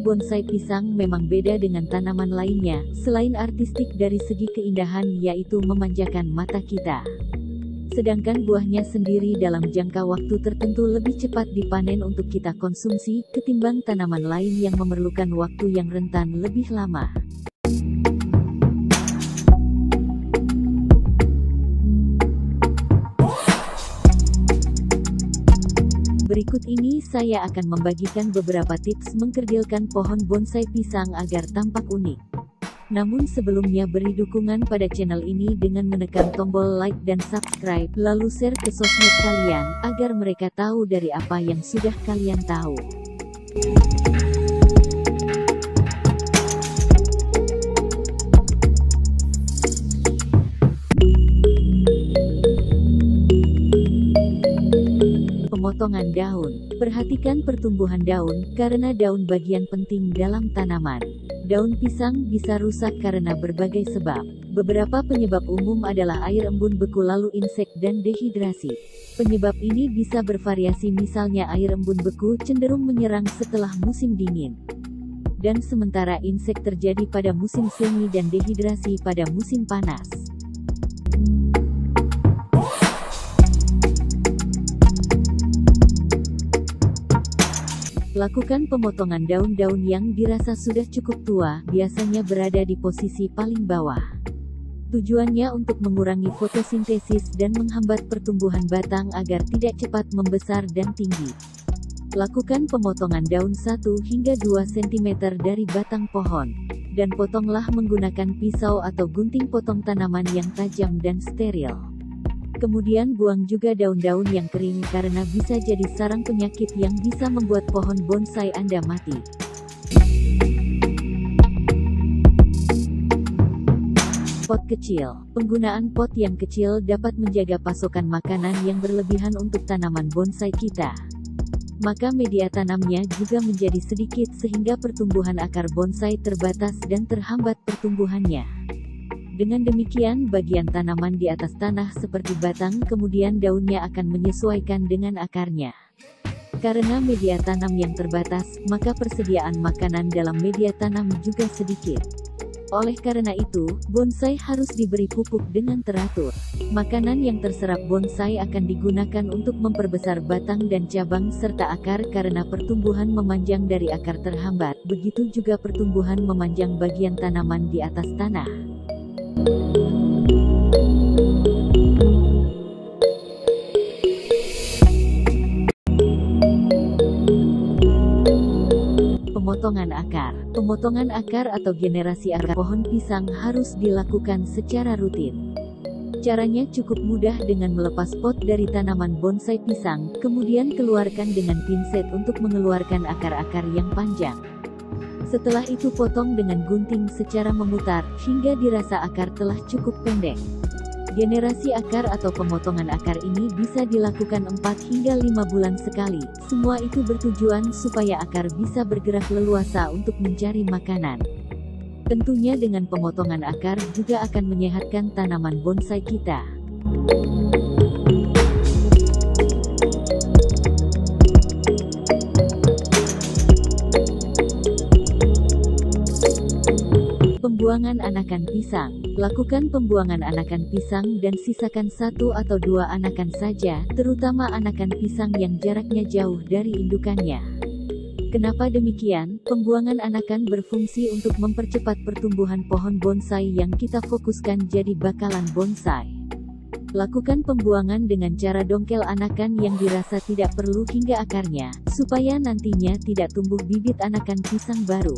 bonsai pisang memang beda dengan tanaman lainnya, selain artistik dari segi keindahan yaitu memanjakan mata kita. Sedangkan buahnya sendiri dalam jangka waktu tertentu lebih cepat dipanen untuk kita konsumsi, ketimbang tanaman lain yang memerlukan waktu yang rentan lebih lama. Berikut ini saya akan membagikan beberapa tips mengkerdilkan pohon bonsai pisang agar tampak unik. Namun sebelumnya beri dukungan pada channel ini dengan menekan tombol like dan subscribe, lalu share ke sosmed kalian, agar mereka tahu dari apa yang sudah kalian tahu. Pemotongan daun. Perhatikan pertumbuhan daun, karena daun bagian penting dalam tanaman. Daun pisang bisa rusak karena berbagai sebab. Beberapa penyebab umum adalah air embun beku lalu insek dan dehidrasi. Penyebab ini bisa bervariasi, misalnya air embun beku cenderung menyerang setelah musim dingin. Dan sementara insek terjadi pada musim semi dan dehidrasi pada musim panas. Lakukan pemotongan daun-daun yang dirasa sudah cukup tua, biasanya berada di posisi paling bawah. Tujuannya untuk mengurangi fotosintesis dan menghambat pertumbuhan batang agar tidak cepat membesar dan tinggi. Lakukan pemotongan daun 1 hingga 2 cm dari batang pohon, dan potonglah menggunakan pisau atau gunting potong tanaman yang tajam dan steril. Kemudian buang juga daun-daun yang kering karena bisa jadi sarang penyakit yang bisa membuat pohon bonsai Anda mati. Pot kecil. Penggunaan pot yang kecil dapat menjaga pasokan makanan yang berlebihan untuk tanaman bonsai kita. Maka media tanamnya juga menjadi sedikit sehingga pertumbuhan akar bonsai terbatas dan terhambat pertumbuhannya. Dengan demikian bagian tanaman di atas tanah seperti batang kemudian daunnya akan menyesuaikan dengan akarnya. Karena media tanam yang terbatas, maka persediaan makanan dalam media tanam juga sedikit. Oleh karena itu, bonsai harus diberi pupuk dengan teratur. Makanan yang terserap bonsai akan digunakan untuk memperbesar batang dan cabang serta akar karena pertumbuhan memanjang dari akar terhambat. Begitu juga pertumbuhan memanjang bagian tanaman di atas tanah. Pemotongan akar. Pemotongan akar atau generasi akar pohon pisang harus dilakukan secara rutin. Caranya cukup mudah dengan melepas pot dari tanaman bonsai pisang, kemudian keluarkan dengan pinset untuk mengeluarkan akar-akar yang panjang. Setelah itu potong dengan gunting secara memutar, hingga dirasa akar telah cukup pendek. Generasi akar atau pemotongan akar ini bisa dilakukan 4 hingga 5 bulan sekali. Semua itu bertujuan supaya akar bisa bergerak leluasa untuk mencari makanan. Tentunya dengan pemotongan akar juga akan menyehatkan tanaman bonsai kita. Pembuangan anakan pisang. Lakukan pembuangan anakan pisang dan sisakan 1 atau 2 anakan saja, terutama anakan pisang yang jaraknya jauh dari indukannya. Kenapa demikian? Pembuangan anakan berfungsi untuk mempercepat pertumbuhan pohon bonsai yang kita fokuskan jadi bakalan bonsai. Lakukan pembuangan dengan cara dongkel anakan yang dirasa tidak perlu hingga akarnya, supaya nantinya tidak tumbuh bibit anakan pisang baru.